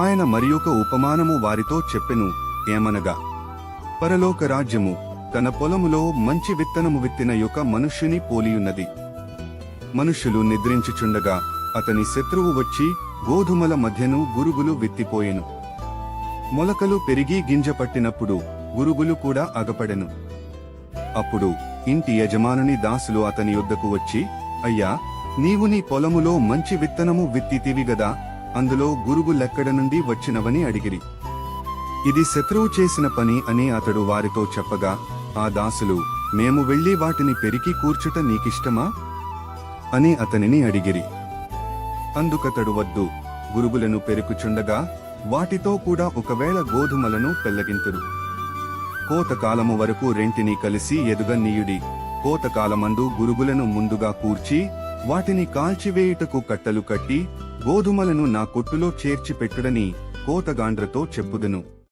ఆయన మరియొక ఉపమానము వారితో చెప్పెను, ఏమనగా, పరలోక రాజ్యము తన పొలములో మంచి విత్తనము విత్తిన యొక్క మనుష్యుని పోలియున్నది. మనుష్యులు నిద్రించుచుండగా అతని శత్రువు వచ్చి గోధుమల మధ్యను గురుగులు విత్తిపోయెను. మొలకలు పెరిగి గింజ పట్టినప్పుడు గురుగులు కూడా అగపడెను. అప్పుడు ఇంటి యజమానుని దాసులు అతని యొద్దకు వచ్చి, అయ్యా, నీవు నీ పొలములో మంచి విత్తనము విత్తితివి గదా, అందులో గురుగులెక్కడ నుండి వచ్చినవని అడిగిరి. ఇది శత్రువు చేసిన పని అని అతడు వారితో చెప్పగా, ఆ దాసులు, మేము వెళ్లి వాటిని పెరికి కూర్చుట నీకిష్టమా అని అతనిని అడిగిరి. అందుకతడు, వద్దు, గురుగులను పెరుకుచుండగా వాటితో కూడా ఒకవేళ గోధుమలను పెళ్లగింతురు. కోతకాలము వరకు రెంటిని కలిసి ఎదుగనీయుడి. కోతకాలమందు గురుగులను ముందుగా కూర్చి వాటిని కాల్చివేయుటకు కట్టలు కట్టి గోధుమలను నా కొట్టులో చేర్చిపెట్టుడని కోతగాండ్రతో చెప్పుదును.